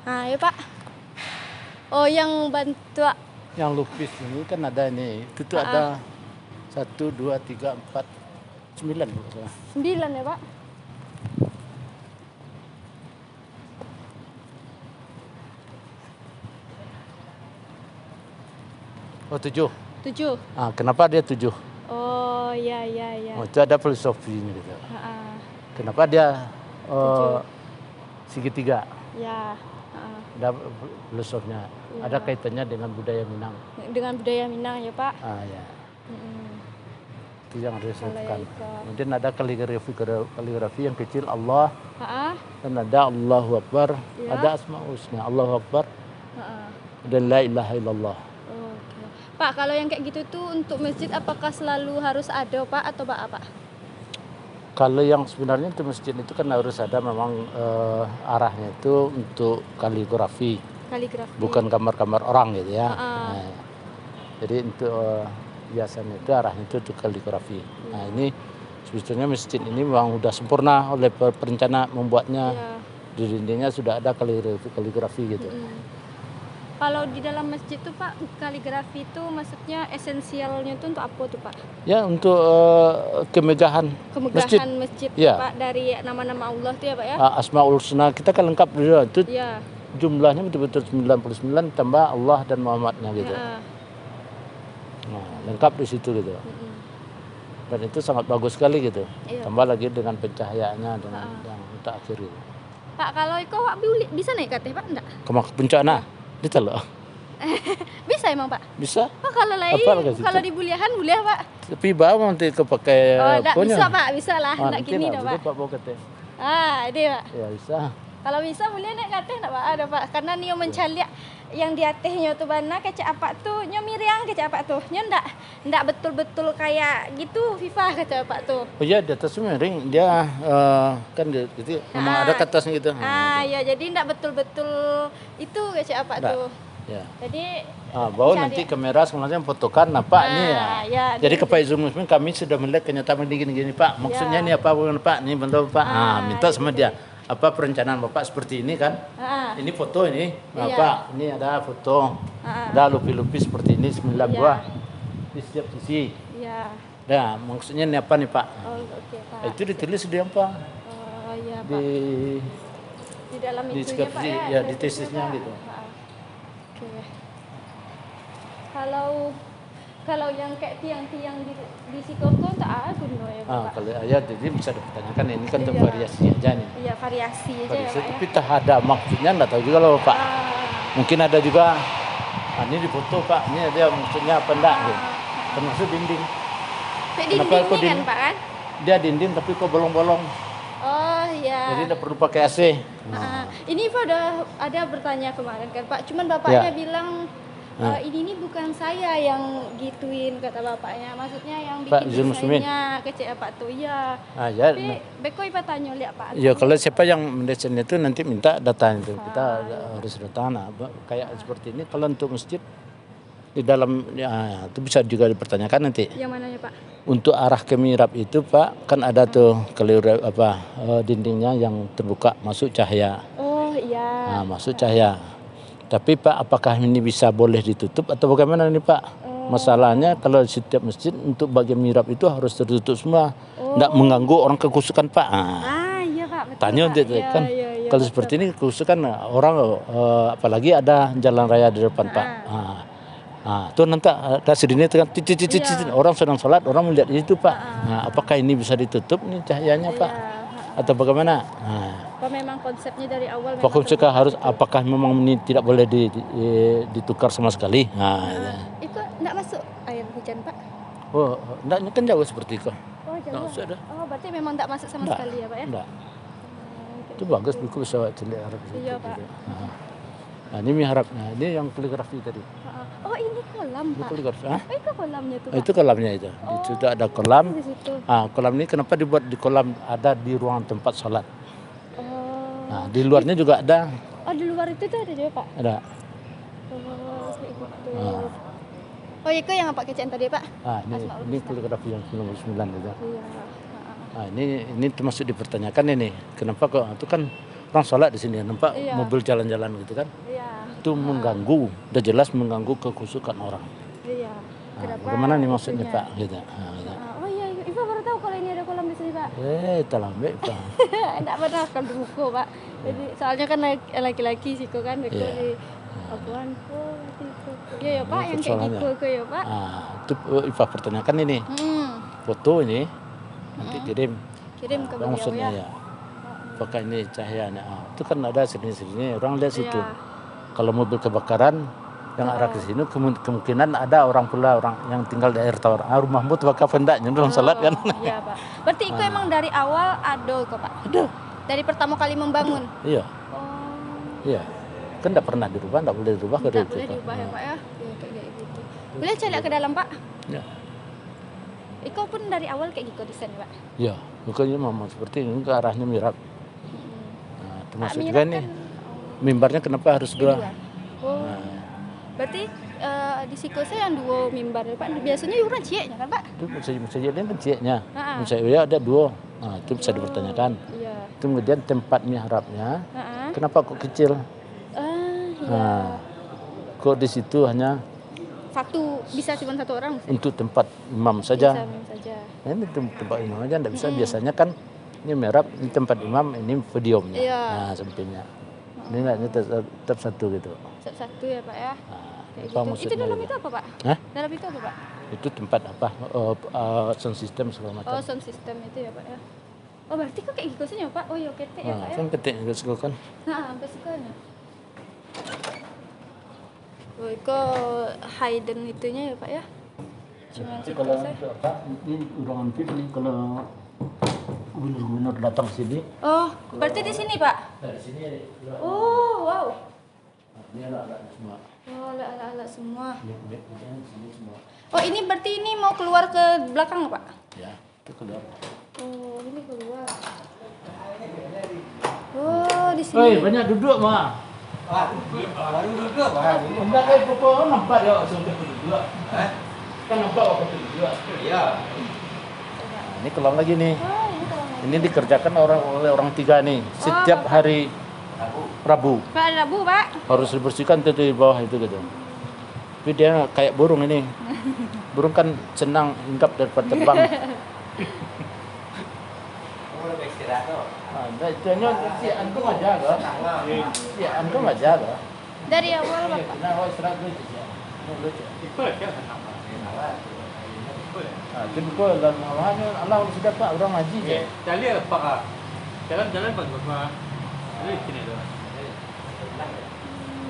Ah, ya Pak. Oh, yang bantu. Yang lupis ini kan ada ini. Itu tuh ada 1, 2, 3, 4, 9 kalau nggak salah. 9 ya Pak. Oh 7. 7. Ah, kenapa dia 7? Oh, ya ya ya. Oh, itu ada filosofinya gitu. Ah, Kenapa dia 7. segitiga? Ya. Ada filosofinya. Ya. Ada kaitannya dengan budaya Minang. Dengan budaya Minang ya Pak. Ah ya. Mm-mm. Itu yang harus Kalau dilakukan. yang itu. Kemudian ada kaligrafi yang kecil Allah Ah, dan ada Allahu Akbar, Ya. ada Asmaul Husna, Allahu Akbar ah. dan la ilaha illallah. Oke. Pak, kalau yang kayak gitu tuh untuk masjid apakah selalu harus ada Pak atau apa? Kalau yang sebenarnya itu masjid itu kan harus ada memang arahnya itu untuk kaligrafi, Kaligrafi. bukan kamar-kamar orang gitu ya. Ah. Nah, jadi untuk biasanya itu arahnya itu untuk kaligrafi. Nah ini sebetulnya masjid ini memang sudah sempurna oleh perencana membuatnya. Ya. Di dindingnya sudah ada kaligrafi gitu. Kalau di dalam masjid tuh Pak, kaligrafi itu maksudnya esensialnya tuh untuk apa tuh Pak? Ya untuk kemegahan Kemegahan masjid Ya. Pak, dari nama-nama Allah tuh ya Pak ya? Asmaul Husna kita kan lengkap dulu itu Iya. jumlahnya betul-betul 99 tambah Allah dan Muhammadnya gitu. Ya. Nah, lengkap di situ gitu. Dan itu sangat bagus sekali gitu. Iya. Tambah lagi dengan pencahayaannya dengan yang terakhir gitu. Pak, kalau itu Pak bisa naik kateh Pak enggak? Kemak puncak nah, itu loh. Bisa emang Pak? Bisa. Pak, kalau lain Apa lagi situ? kalau di Buliahan boleh Pak? Tapi bawa nanti kepakai Oh, enggak punya. bisa Pak, bisa lah, enggak Nanti gini lah, dah boleh Pak. Pak bawa ke teh. Ah, ini Pak. Ya bisa. Kalau bisa boleh naik kateh enggak Pak? Ada Pak. Karena nio mencaliak yang di atehnya tuh bana kecak apa tuh nyo miriang kecak apa tuh nyo ndak betul-betul kayak gitu FIFA kecak apa tuh. Oh iya di atas miring dia kan gitu memang ada ke atasnya gitu. Ya jadi ndak betul-betul itu kecak apa Nggak. tuh. Ya. Jadi Bawa nanti kamera sebenarnya fotokan apa nih ya. Ya, Jadi ke Pak Izul Muslim kami sudah melihat kenyataan gini-gini Pak. Maksudnya ini apa bukan Pak? Ini bentuk Pak. Minta sama dia. Apa perencanaan Bapak seperti ini kan? Ini foto ini. Bapak, ini ada foto. Ada lupi-lupi seperti ini 9 buah. Di setiap sisi. Iya. Nah, maksudnya ini apa nih Pak? Oh, oke Pak. Itu ditulis di apa? Oh iya Pak. Di dalam di itunya Pak skripsi, ya. di tesisnya gitu. Oke. Kalau yang kayak tiang-tiang di Sikoko tak ada no ya Pak. Kalau ya jadi bisa dipertanyakan ini kan untuk variasi aja nih. Iya, variasi aja Variasi, ya Pak tapi tak ada maksudnya enggak tahu juga loh Pak. Mungkin ada juga ini di foto Pak, ini ada maksudnya apa enggak gitu. Termasuk dinding. Kenapa kok kan Pak kan? Dia dinding tapi kok bolong-bolong. Oh iya. Jadi tidak perlu pakai AC. Ini Pak udah ada bertanya kemarin kan Pak, cuman bapaknya bilang ini bukan saya yang gituin kata bapaknya, maksudnya yang bikin desainnya kecil Pak tuh ya. Tapi bekoi Pak tanya lihat Pak. Ya kalau siapa yang mendesain itu nanti minta data itu kita harus data. Kayak seperti ini kalau untuk masjid di dalam ya, itu bisa juga dipertanyakan nanti. Yang mananya Pak? Untuk arah ke mihrab itu Pak kan ada tuh dindingnya yang terbuka masuk cahaya. Oh iya. Nah, masuk cahaya. Tapi Pak apakah ini bisa boleh ditutup atau bagaimana nih Pak? Masalahnya kalau setiap masjid untuk bagian mihrab itu harus tertutup semua. Tidak mengganggu orang kekusukan Pak. Iya Pak. Betul, Tanya Pak. gitu kan. Kalau seperti ini kekusukan orang apalagi ada jalan raya di depan Pak. Itu nanti kasih ini kan orang sedang sholat orang melihat itu Pak. Apakah ini bisa ditutup nih cahayanya Pak? Atau bagaimana? Apa memang konsepnya dari awal? Konsepnya harus apakah memang ini tidak boleh ditukar sama sekali? Itu enggak masuk air hujan Pak? Oh, enggak kan jauh seperti itu. Oh jauh. Oh berarti memang enggak masuk sama sekali ya Pak ya? Enggak. Itu bagus buku bisa cilik Arab. Iya Pak. Nah ini mihrabnya, ini yang kaligrafi tadi. Oh ini kolam Pak? Kaligrafi. Itu kolamnya tuh Pak? Itu kolamnya itu. Di situ ada kolam. Di situ. Kolam ini kenapa dibuat di kolam ada di ruang tempat sholat. Nah di luarnya juga ada. Oh di luar itu tuh ada juga Pak? Ada. Oh itu yang Pak kecen tadi Pak? Ini kaligrafi yang 99 itu. Iya. Ini termasuk dipertanyakan ini. Kenapa kok itu kan orang sholat di sini, nampak mobil jalan-jalan gitu kan. Itu mengganggu, udah jelas mengganggu kekhusyukan orang. Bagaimana nih maksudnya Pak? Gitu. Oh iya, Ibu baru tahu kalau ini ada kolam di sini Pak. Terlambat Pak. Enggak pernah kan di buku Pak. Jadi soalnya kan laki-laki sih kan di Abuan gitu. Ya Pak, yang kayak gitu ya Pak. Itu Iva pertanyakan ini. Foto ini nanti kirim ke beliau maksudnya ya. Apakah ini cahayanya? Itu kan ada sini orang lihat situ. Kalau mobil kebakaran yang arah ke sini kemungkinan ada orang yang tinggal di air tawar. Rumahmu tuh bakal pendaknya orang salat kan. Iya Pak. Berarti itu emang dari awal ada kok Pak. Ada. Dari pertama kali membangun. Iya. Iya. Kan enggak pernah dirubah, enggak boleh dirubah ke Enggak boleh dirubah ya Pak ya. Ya kayak gitu. Boleh cek ke dalam Pak? Iya. Iko pun dari awal kayak gitu desain Pak. Iya, bukannya memang seperti ini ke arahnya mihrab. Termasuk juga nih mimbarnya kenapa harus dua? Berarti di Sikose yang dua mimbar Pak. Biasanya orang cieknya kan Pak? Itu masjid kan cieknya. Misalnya ada dua. Itu bisa dipertanyakan. Kemudian tempat mihrabnya kenapa kok kecil? Kok di situ hanya bisa cuma satu orang? Untuk tempat imam saja. Ini tempat imam aja enggak bisa. Biasanya kan ini mihrab, ini tempat imam, ini podiumnya. Nah, sampingnya. Ini enggaknya tetap satu gitu. Satu ya Pak ya. Itu dalam itu apa Pak? Dalam itu apa Pak? Itu tempat apa? Sound system segala macam. Oh, sound system itu ya Pak ya. Oh, berarti kok kayak gitu sih ya Pak? Oh, ya ketek ya Pak ya. Kan ketek juga kan. Sampai sekarang. Oh, itu hidden itunya ya Pak ya? Cuma kalau apa? Ini ruangan VIP nih kalau gubernur datang sini. Oh, berarti di sini Pak? Dari sini. Oh, wow. Ini alat-alat semua. Oh, alat-alat semua. Sini semua. Oh, ini berarti ini mau keluar ke belakang Pak? Ya, itu keluar. Oh, ini keluar. Oh, di sini. Woi, banyak duduk mah. Baru duduk Pak. Enggak kayak pokok nampak ya sampai duduk. Kan nampak waktu duduk. Iya. Ini kelam lagi nih. Oh, ini keluar. Ini dikerjakan oleh orang 3 nih. Setiap hari Rabu. Pak, ada Rabu Pak. Harus dibersihkan tuh di bawah itu gitu. Tapi dia kayak burung ini. Burung kan senang hinggap daripada terbang. Udah istirahat tuh. Ada itu hanya si antum aja loh. Si antum aja loh. Dari awal Bapak. Nah, oh istirahat dulu ya. Lucu. Jadi kau dalam Allah sudah Pak orang ngaji je. Tali apa? Jalan-jalan Pak Bapak. Ini sini doang.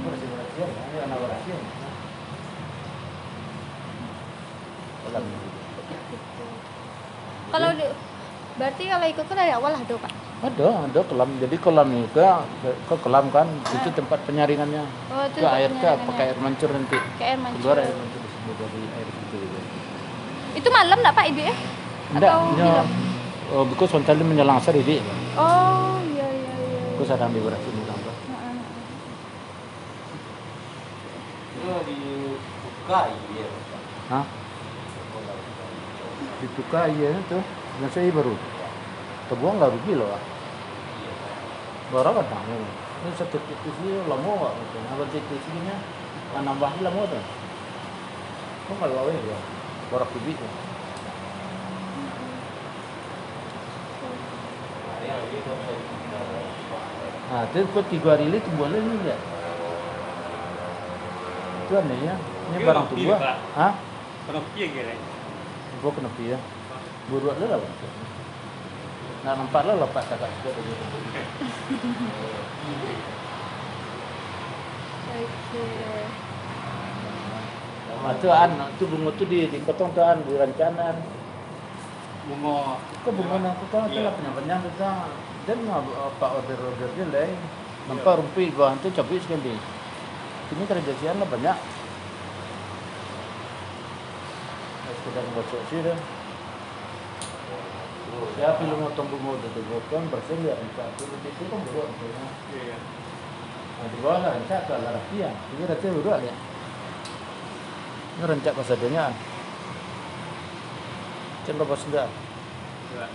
Bersih-bersih, ini anak bersih. Kalau berarti kalau ikut ke dari awal ada Pak. Ada kolam. Jadi kolam itu ke kolam kan itu tempat penyaringannya. Oh, itu ke air ke pakai air mancur nanti. Ke air mancur. Keluar air mancur dari air itu. Itu malam enggak Pak Ibu ya? Enggak, because one time menjelang asar ini. Oh, iya. Aku sedang dibersih di kantor. Itu dibuka iya. Hah? Dibuka iya itu. Dan saya baru. Kebuang nggak rugi loh. Baru kan tahu. Ini satu titik ini lama nggak? Kalau titik ini nambah lama tuh. Kok nggak lawe ya? Baru rugi tuh. Nah, itu kok 3 hari itu boleh nih ya? Itu aneh ya. Ini barang tua. Hah? Kalau piye kira? Gua kena ya. Buruan lah lah. Nah, nampak lah Pak kakak juga tadi. Oke. Nah, itu bunga tuh dipotong tuan di rancangan. Bunga. Kok bunga nang potong itu lah penyampannya kita. Dan apa order dia lain. Nampak rumpi bahan tuh cabai sekali. Ini kerjaan lah banyak. Sudah ngocok sih dah. Siapa yang mau tunggu mau kan bersih ya rencana itu kan buruk maksudnya. Iya. Nah, di bawah lah rencana ke Larafia. Ini rencana buruk ya. Ini rencana pasadanya. Coba pas enggak. Iya.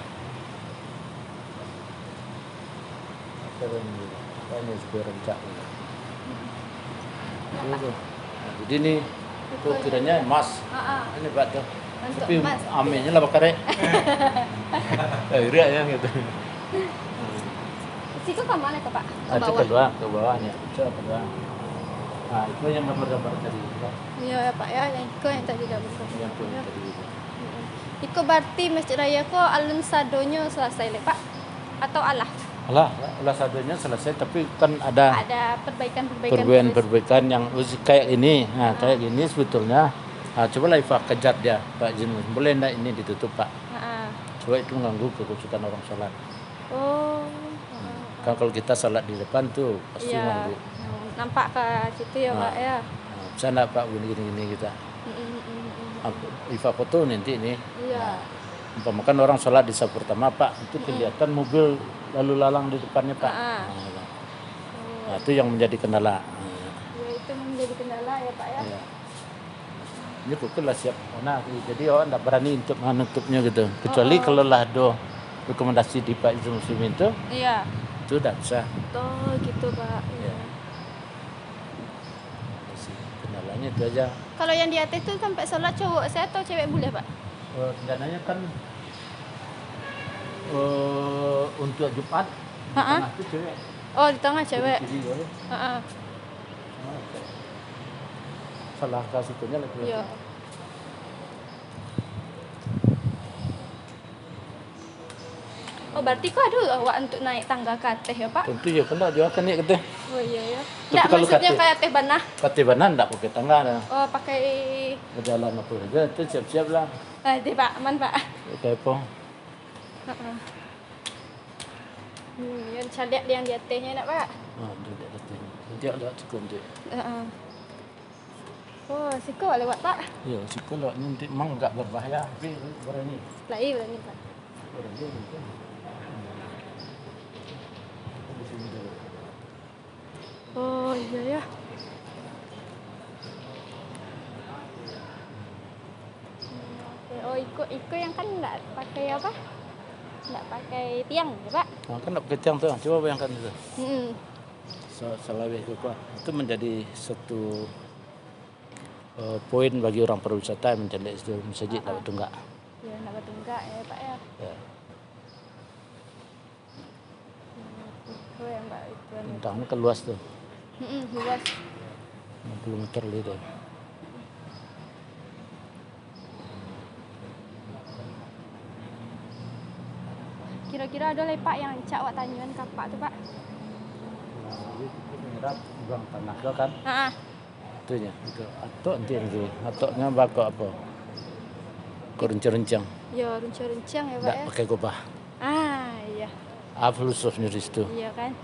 Keren gitu. Tanya supaya rencak. Nah, jadi ini kiranya emas. Ini Pak tuh. Tapi aminnya lah bakar. Iri ya gitu. Siku ke mana ke Pak? Ke bawah, ke bawahnya. Coba ke bawah. Nah, itu yang gambar-gambar tadi. Iya ya Pak ya, yang Iko yang tadi gambar. Yang tadi. Iko berarti Masjid Raya ko alun sadonya selesai le Pak? Atau alah? Alah sadonya selesai, tapi kan ada perbaikan yang kayak ini. Nah, kayak gini sebetulnya. Nah, coba lah Ifa kejar dia, Pak Jinus. Boleh enggak ini ditutup, Pak? Coba itu mengganggu kekusukan orang sholat. Oh. Kan kalau kita sholat di depan tuh pasti ganggu. Nampak ke situ ya Pak ya. Bisa enggak Pak gini kita? Ifa foto nanti ini. Iya. Umpamakan orang sholat di saf pertama Pak, itu kelihatan mobil lalu lalang di depannya Pak. Nah, itu yang menjadi kendala. Ya, itu menjadi kendala ya Pak ya. Ya. Ini pukul lah siap. Nah, jadi orang tidak berani untuk menutupnya gitu. Kecuali kalau lah ada rekomendasi di Pak Izul Muslimin itu. Iya. Itu tidak bisa. Oh gitu Pak. Ya. Kendalanya itu aja. Kalau yang di atas itu sampai sholat cowok saya atau cewek boleh Pak? Dananya kan untuk Jumat di tengah itu cewek. Oh di tengah cewek. Salah kasihnya lagi. Iya. Oh berarti kok ada awak untuk naik tangga ke atas ya Pak? Tentu ya, kan juga kan naik ke. Oh iya ya. Tapi kalau maksudnya kayak teh banah. Kate banah enggak pakai tangga. Oh pakai berjalan apa aja itu siap-siap lah. Deh Pak, aman Pak. Kayak apa? Yang caliak yang di atasnya nak Pak. Tidak ada. Nanti ada cukup nanti. Oh, siko lewat Pak. Ya, siko lewat nanti memang enggak berbahaya, tapi berani. Berani Pak. Berani. Oh iya ya. Oh Iko yang kan enggak pakai apa? Enggak pakai tiang ya Pak? Nah, kan enggak pakai tiang tuh. Coba bayangkan itu. Salawih itu menjadi satu poin bagi orang pariwisata yang mencari itu masjid Nabawi Tunggak. Ya Nabawi Tunggak ya Pak ya. Itu yang Mbak itu. Bentangnya kan luas tuh. Luas. 60 meter gitu. Kira-kira ada lagi Pak yang cak wak tanyuan kapak tuh Pak? Nah, itu menyerap buang tanah kan? Itunya, itu atok nanti. Atoknya bakal apa? Kok rencang-rencang. Ya, rencang-rencang ya Pak Nggak ya. pakai gobah. Iya. Filosofnya di situ. Iya kan?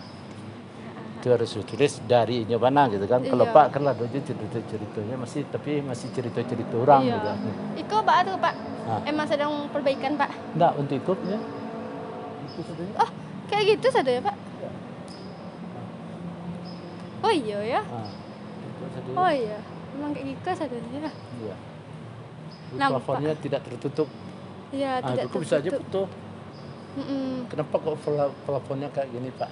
Itu harus ditulis dari mana gitu kan. Kalau Pak kan ada cerita-ceritanya masih cerita-cerita orang gitu. Iko Pak tuh Pak. Emang sedang perbaikan Pak? Enggak, untuk ikut ya. Itu saja. Oh, kayak gitu saja ya Pak? Oh iya ya. Oh iya. Emang kayak gitu saja ya. Iya. Plafonnya tidak tertutup. Iya, tidak tertutup. Bisa aja foto. Kenapa kok plafonnya kayak gini Pak?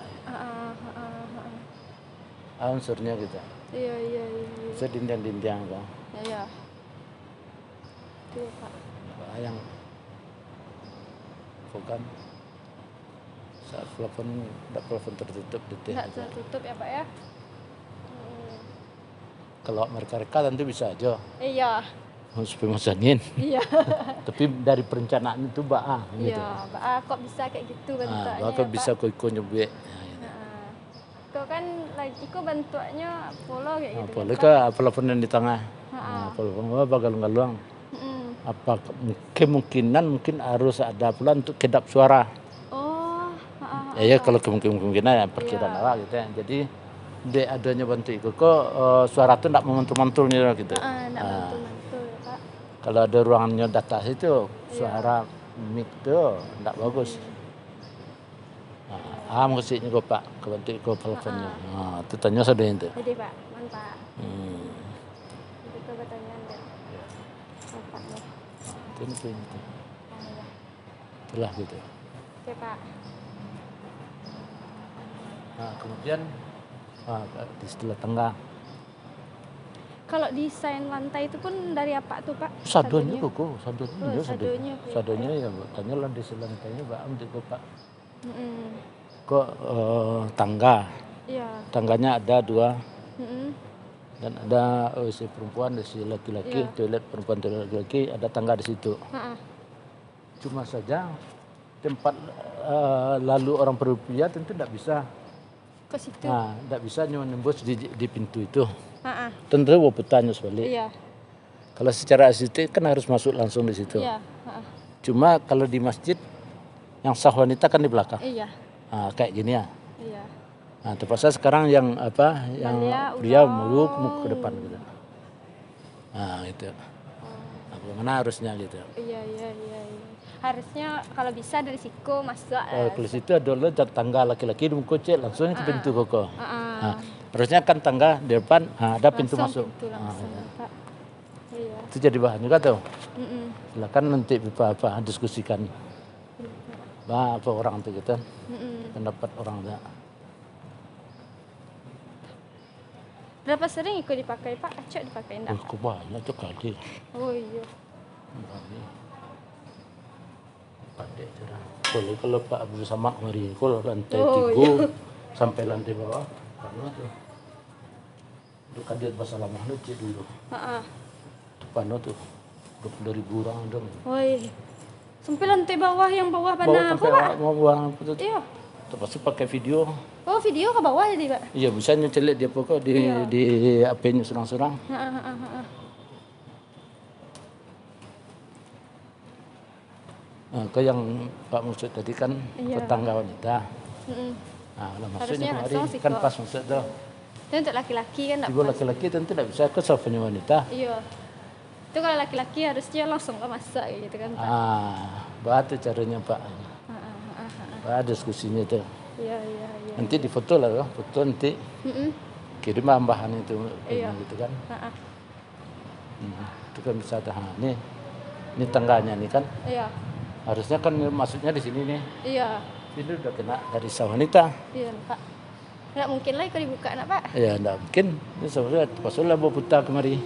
Unsurnya gitu. Iya. Sedindang-dindang kan. Iya. Iya Pak. Yang bukan saat plafon tertutup detik. Tidak tertutup ya Pak ya. Kalau mereka nanti bisa aja. Iya. Supaya masuk angin. Iya. Tapi dari perencanaan itu gitu. Iya, kok bisa kayak gitu bentuknya. Kok bisa kok nyebut. Kok kan iko bentuknya polo kayak gitu. Polo kan plafon yang di tengah. Plafon galung-galung. Apa kemungkinan harus ada pula untuk kedap suara. Oh, ya kalau kemungkinan ya perkiraan awak gitu ya. Jadi de adanya bantu itu kok suara itu tidak memantul-mantul gitu. Tidak mantul-mantul ya Pak. Kalau ada ruangannya di atas itu suara mic itu tidak bagus. Musiknya kok Pak, kebantu kok teleponnya. Itu tanya sudah itu. Jadi Pak, mantap. Itu pertanyaan deh. Bapak nih. Itu. Itulah gitu. Oke Pak. Nah, kemudian di sebelah tengah. Kalau desain lantai itu pun dari apa tuh Pak? Sadonya kok, sadonya. Sadonya. Sadonya ya tanya lantai lantainya Pak untuk Pak. Mm-mm. Kok tangga. Iya. Tangganya ada 2. Mm-mm. Dan ada WC perempuan, WC laki-laki, toilet perempuan, toilet laki-laki, ada tangga di situ. Cuma saja tempat lalu orang berrupiah tentu tidak bisa. Ke situ. Nah, tidak bisa nembus di pintu itu. Tentu mau bertanya sebalik. Iya. Kalau secara estetik kan harus masuk langsung di situ. Iya. Cuma kalau di masjid yang sah wanita kan di belakang. Iya. Nah, kayak gini ya. Iya. Nah, terpaksa sekarang yang pria mau ke depan gitu. Nah, gitu. Nah, bagaimana harusnya gitu. Iya. Harusnya kalau bisa dari siku masuk. Kalau situ adalah tangga laki-laki di kocek langsung ke pintu koko. Nah, harusnya kan tangga di depan ada pintu masuk. Pintu langsung, Pak. Iya. Itu jadi bahan juga tuh. Silakan nanti Bapak diskusikan. Apa orang itu gitu. Pendapat orang itu. Berapa sering ikut dipakai Pak? Acok dipakai enggak? Kok banyak tuh kali. Oh iya. Pandai cerah. Kalau Pak Abu Samad mari kalau lantai 3 sampai lantai bawah, panu tuh. Itu kadet bahasa lama cik dulu. Panu tuh 20.000 orang dong. Woi. Sampai lantai bawah yang bawah mana aku Pak? Mau buang itu. Iya. Terpaksa pakai video. Oh video ke bawah jadi Pak? Iya bisa nyecelek dia pokok di HP-nya surang-surang. Nah, ke yang Pak Maksud tadi kan tetangga wanita. Nah, maksudnya kemarin kan pas maksud tuh. Itu untuk laki-laki kan enggak? Ibu laki-laki tentu tidak bisa ke soalnya wanita. Iya. Itu kalau laki-laki harusnya langsung ke masak gitu kan Pak. Batu caranya Pak. Diskusinya tuh. Iya. Nanti difoto lah, foto nanti. Kirim bahan itu gitu kan. Itu kan bisa ini tangganya nih kan. Iya. Harusnya kan masuknya di sini nih. Iya. Ini udah kena dari sah wanita. Iya Pak. Nggak mungkin lah kalau dibuka nak Pak. Iya nggak mungkin. Ini sebenarnya pasal bawa putar kemari.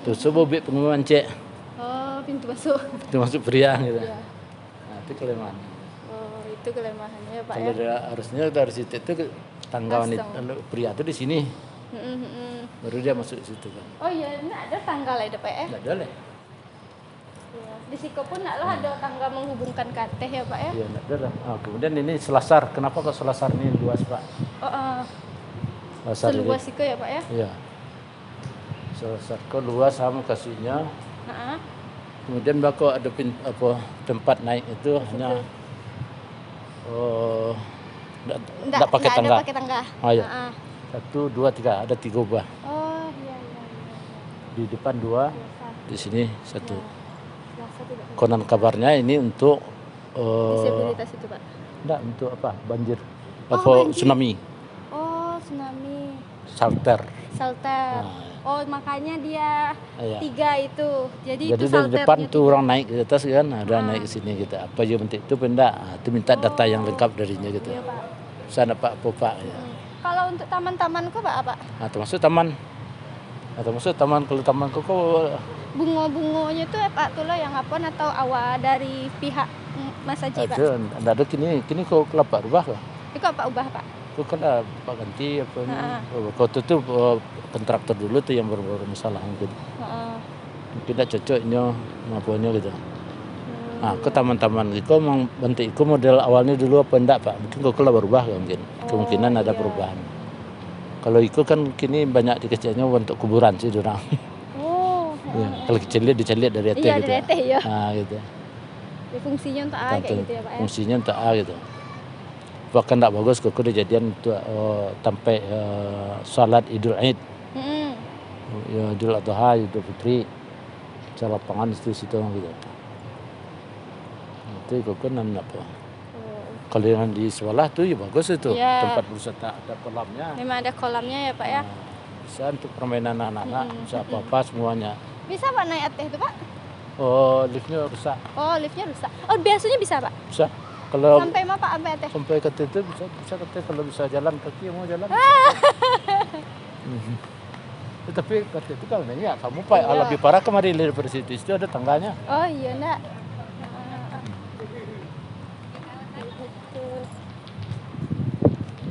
Tuh sebobek pengumuman cek. Oh pintu masuk. Pintu masuk pria gitu. Iya. Nah, itu kelemahan. Oh itu kelemahannya Pak kalau ya. Harusnya dari situ itu tangga wanita pria itu di sini. Baru dia masuk di situ kan. Oh iya, nggak ada tangga lah itu Pak ya? Nggak ada lah. Di Siko pun nggak ada tangga menghubungkan ke Ateh ya Pak ya? Iya nggak ada lah. Kemudian ini selasar. Kenapa kok selasar ini luas Pak? Seluas Siko ya Pak ya? Iya. Selasar kok luas sama kasihnya. Kemudian bakal ada tempat naik itu hanya enggak pakai tangga. Ada pakai tangga. Oh iya. 1, 2, 3, ada 3 ubah. Oh iya. Di depan 2, di sini 1. Konon kabarnya ini untuk disabilitas itu Pak. Enggak, untuk apa? Banjir. Banjir. Tsunami. Oh, tsunami. Shelter. Oh, makanya dia 3 itu. Jadi itu dari depan tuh orang naik ke atas kan, ada naik ke sini gitu. Apa aja bentuk itu benda, itu minta data yang lengkap darinya gitu. Iya, Pak. Sana Pak Popak ya. Kalau untuk taman-taman kok Pak apa? Termasuk taman. Termasuk taman, kalau taman kok bunga-bunganya tuh Pak tuh yang apa atau awal dari pihak Mas Haji Pak? Ada kini kok kelapa rubah kok. Itu apa ubah Pak? Itu kan Pak ganti apa ini. Kau tuh kontraktor dulu tuh yang baru masalah mungkin. Mungkin tidak cocoknya ngapainnya gitu. Ke taman-taman itu memang bentuk itu model awalnya dulu apa enggak Pak? Mungkin kok kelapa rubah mungkin. Kemungkinan ada perubahan. Kalau itu kan kini banyak dikecilnya untuk kuburan sih orang. Ya, kalau diceliat dari AT gitu. Dari AT ya. Gitu. Ya, fungsinya untuk A kayak gitu ya Pak ya. Fungsinya untuk A gitu. Bahkan tidak bagus kok kejadian untuk sampai salat Idul Aid. Ya, Idul Adha, Idul Fitri. Salat lapangan itu situ gitu. Itu kok kan apa? Kalau yang di sekolah tuh ya bagus itu. Tempat wisata ada kolamnya. Memang ada kolamnya ya Pak ya. Bisa untuk permainan anak-anak, bisa apa-apa semuanya. Bisa Pak naik ATH itu Pak? Liftnya rusak. Liftnya rusak. Biasanya bisa Pak? Bisa. Kalau sampai mana Pak sampai teh? sampai ke situ bisa ke kalau bisa jalan kaki mau jalan. Tapi kata itu kalau nanya kamu Pak lebih parah kemarin dari situ itu ada tangganya. Oh iya nak.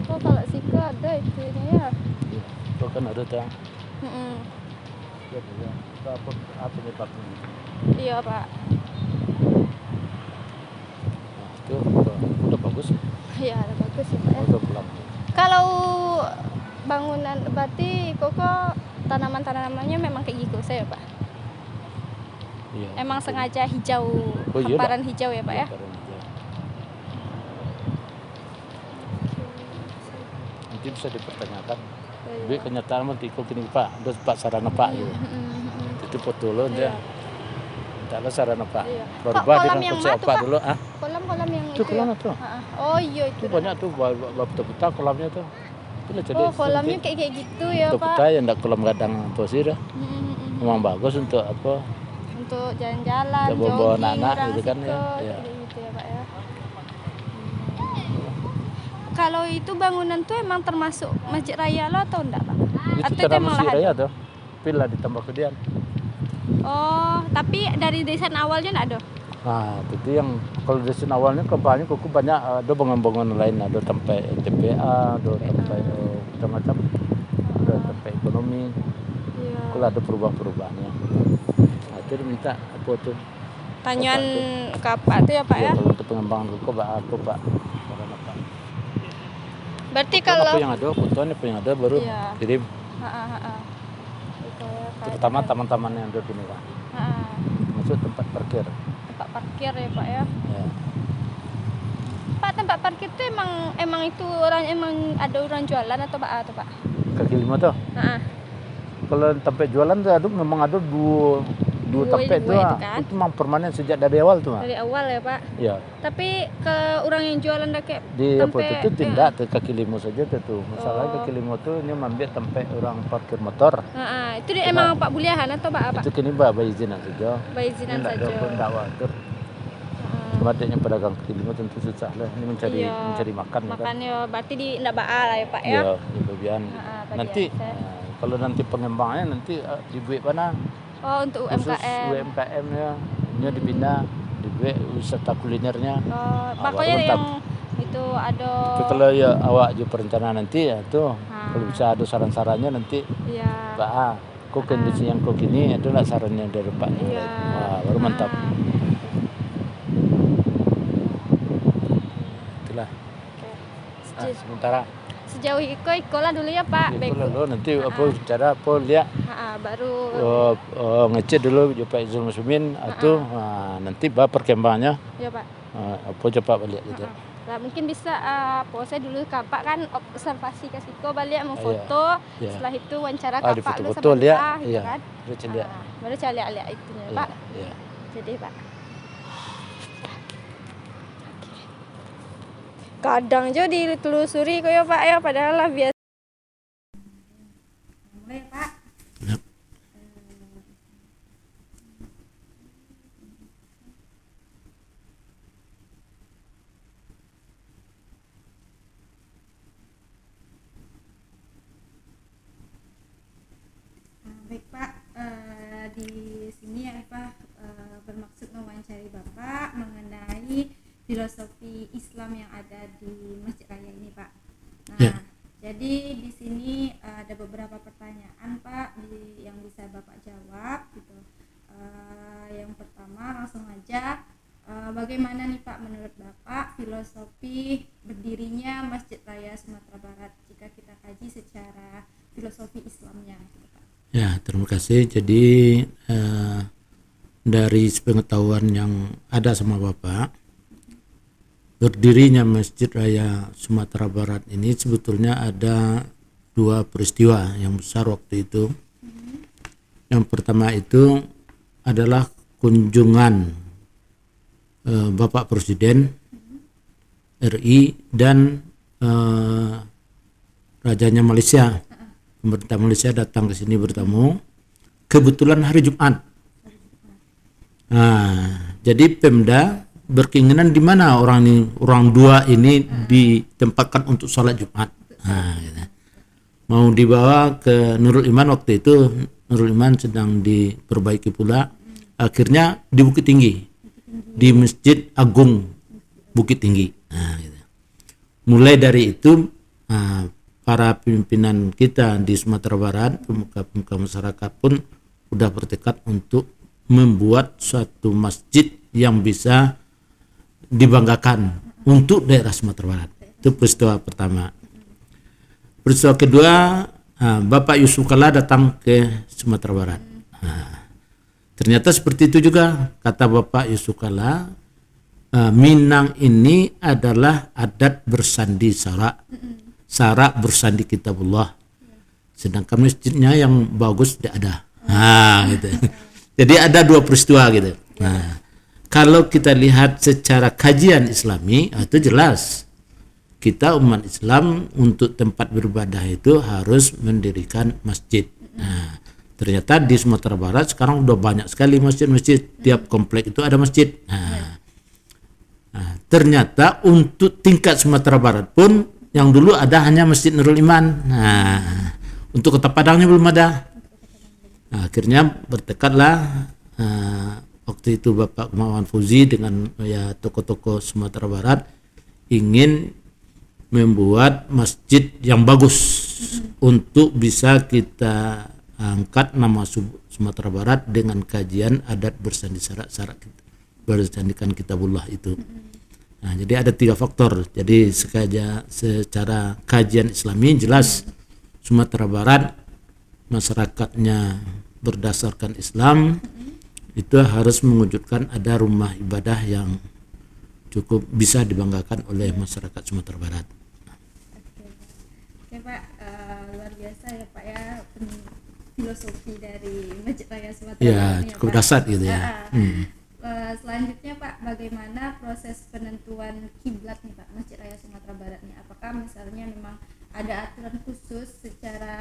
Oh kalau siku ada itu ya. Itu kan ada tuh. Mm-mm. Ya, apa nyebabnya? Iya Pak. Nah, itu udah bagus. Iya ada bagus ya Pak ya. Udah pulang. Kalau bangunan berarti kok tanaman-tanamannya memang kayak gitu saya Pak. Iya. Emang sengaja hijau, iya hamparan hijau ya Pak ya. Hamparan hijau. Nanti bisa dipertanyakan. Tapi kenyataan nanti kok gini Pak, ada Pak sarana Pak gitu. Itu foto lo dia. Tak ada sarana Pak. Iya. Berubah Kolam dengan yang konsep mana tuh, Pak Pak? dulu Kolam-kolam yang Itu kolam ya? itu. Oh iya itu. Itu banyak tuh betul-betul kolamnya tuh. Itulah jadi Oh kolamnya kayak gitu ya Pak. betul yang enggak kolam gadang posir. Memang bagus untuk apa? Untuk jalan-jalan, Untuk bawa jogging, anak orang gitu kan ya. sikut, Iya. kayak gitu ya Pak ya. Kalau itu bangunan tuh emang termasuk masjid raya lo atau enggak Pak? Itu Atau cara emang masjid lahan? raya tuh. Pila ditambah kemudian. Oh, tapi dari desain awalnya enggak ada? Nah, itu yang kalau desain awalnya kembali kuku banyak ada bangunan-bangunan lain, ada tempat TPA, ada tempat macam-macam, ada tempat ekonomi. Iya. Kalau ada perubahan-perubahannya. Nah, itu diminta apa tuh? Tanyaan kapak tuh ya Pak ya? Kalau untuk pengembangan kuku apa Pak? Berarti Foto kalau apa yang ada, fotonya apa yang ada baru Iya. kirim. Itu ya, Pak. Terutama taman-taman yang ada di Pak. Maksud tempat parkir. Tempat parkir ya Pak ya. Ya. Pak tempat parkir itu emang itu orang emang ada orang jualan atau Pak? Kaki lima tuh. Kalau tempat jualan tuh ada memang ada dua tempat tuh. itu kan? Itu memang permanen sejak dari awal tuh. Dari awal ya Pak. Ya. Tapi ke orang yang jualan dah kayak Di apa sampai- itu tidak tuh kaki lima saja tuh. Masalahnya kaki lima tuh ini ambil tempat orang parkir motor. Itu dia emang Pak Buliahan atau Pak apa? Itu kini bawa izinan saja. Baizinan Ini saja. ada pun tak wajar. Cuma adanya pedagang kaki lima tentu susah lah. Ini mencari makan ya kan. Makannya berarti di ndak Ba'a lah ya Pak ya. Iya, di bagian. Bagian Nanti saya. kalau nanti pengembangannya nanti dibuat mana? Oh untuk Khusus UMKM. UMKM ya. Ini dibina, dibuat wisata kulinernya. Oh, Ah, makanya baru yang itu ada Tapi kalau ya awak juga perencanaan nanti ya tuh, kalau bisa ada saran-sarannya nanti ya Pak kok kondisi yang kok gini itu lah sarannya dari Pak. Iya. Wah, baru mantap. Itulah. Oke. Sementara Sejauh Iko lah dulu ya Pak. itu lalu nanti apa cara apa lihat Baru ngecek dulu Pak Izul Muslimin atau nanti perkembangannya ya Pak. apa coba balik gitu. Lah mungkin bisa saya dulu kapak kan observasi ke Siko balik mau foto. Iya. Setelah itu wawancara Di kapak lu foto-foto sama lihat, kita gitu iya. kan. Terus lihat. Baru saya lihat itunya Iya, Pak. iya. Jadi Pak. Kadang aja ditelusuri kok ya Pak ya padahal lah biasa. Mulai Pak. Yap. Baik Pak, di sini ya Pak bermaksud mewawancari Bapak mengenai filosofi Islam yang ada di Masjid Raya ini Pak. Nah, Ya. jadi di sini ada beberapa pertanyaan Pak yang bisa Bapak jawab gitu. Yang pertama langsung aja, bagaimana nih Pak menurut Bapak filosofi berdirinya Masjid Raya Sumatera Barat jika kita kaji secara filosofi Islamnya gitu Pak. Ya, terima kasih. Jadi dari pengetahuan yang ada sama Bapak, berdirinya Masjid Raya Sumatera Barat ini sebetulnya ada dua peristiwa yang besar waktu itu. Yang pertama itu adalah kunjungan Bapak Presiden RI dan Rajanya Malaysia. Pemerintah Malaysia datang ke sini bertemu. Kebetulan hari Jumat. Nah, jadi Pemda berkeinginan di mana orang dua ini ditempatkan untuk sholat Jumat. Gitu. Mau dibawa ke Nurul Iman, waktu itu Nurul Iman sedang diperbaiki pula. Akhirnya di Bukit Tinggi, di Masjid Agung Bukit Tinggi. Gitu. Mulai dari itu para pimpinan kita di Sumatera Barat, pemuka-pemuka masyarakat pun sudah bertekad untuk membuat suatu masjid yang bisa dibanggakan untuk daerah Sumatera Barat. Itu peristiwa pertama. Peristiwa kedua, Bapak Yusuf Kalla datang ke Sumatera Barat. Ternyata seperti itu juga kata Bapak Yusuf Kalla, Minang ini adalah adat bersandi Sarak bersandi kitabullah. Sedangkan masjidnya yang bagus tidak ada. Gitu. Jadi ada dua peristiwa gitu. Kalau kita lihat secara kajian Islami, itu jelas kita umat Islam untuk tempat beribadah itu harus mendirikan masjid. Ternyata di Sumatera Barat sekarang udah banyak sekali masjid-masjid, tiap komplek itu ada masjid. Ternyata untuk tingkat Sumatera Barat pun yang dulu ada hanya Masjid Nurul Iman. Untuk Kota Padangnya belum ada. Akhirnya bertekadlah waktu itu Bapak Kemawan Fauzi dengan tokoh-tokoh Sumatera Barat ingin membuat masjid yang bagus untuk bisa kita angkat nama Sumatera Barat dengan kajian adat bersandi sarak bersandikan kitabullah itu. Jadi ada 3 faktor. Jadi secara kajian Islami jelas Sumatera Barat masyarakatnya berdasarkan Islam itu harus mewujudkan ada rumah ibadah yang cukup bisa dibanggakan oleh masyarakat Sumatera Barat. Oke Pak, luar biasa ya Pak ya filosofi dari Masjid Raya Sumatera Barat. Ya, cukup dasar gitu ya. Selanjutnya Pak, bagaimana proses penentuan kiblat nih Pak Masjid Raya Sumatera Barat nih? Apakah misalnya memang ada aturan khusus secara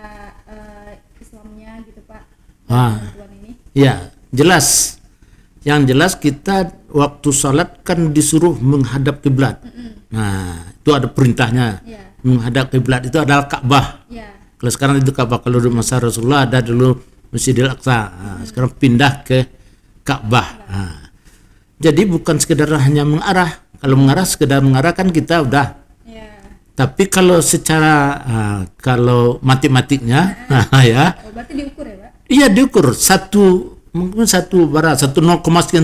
Islamnya gitu Pak penentuan ini? Ya, jelas. Yang jelas kita waktu salat kan disuruh menghadap kiblat. Nah, itu ada perintahnya. Menghadap kiblat itu adalah Ka'bah. Kalau sekarang itu Ka'bah, kalau di masa Rasulullah ada dulu Masjidil Aqsa. Sekarang pindah ke Ka'bah. Jadi bukan sekedar hanya mengarah. Kalau mengarah sekedar mengarah kan kita udah. Tapi kalau secara kalau matematiknya ya. Berarti diukur ya Pak? Iya diukur. Mungkin satu barat 1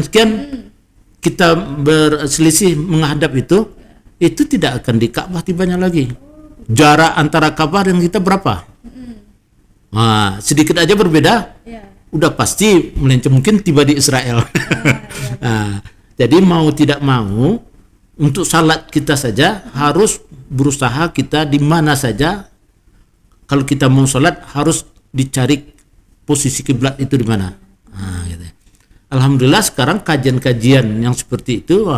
sekian kita berselisih menghadap itu tidak akan di Ka'bah tibanya lagi. Jarak antara Ka'bah dan kita berapa? Sedikit aja berbeda. Udah pasti melenceng, mungkin tiba di Israel. Jadi mau tidak mau untuk salat kita saja harus berusaha kita di mana saja. Kalau kita mau salat harus dicari posisi kiblat itu di mana. Gitu. Alhamdulillah sekarang kajian-kajian yang seperti itu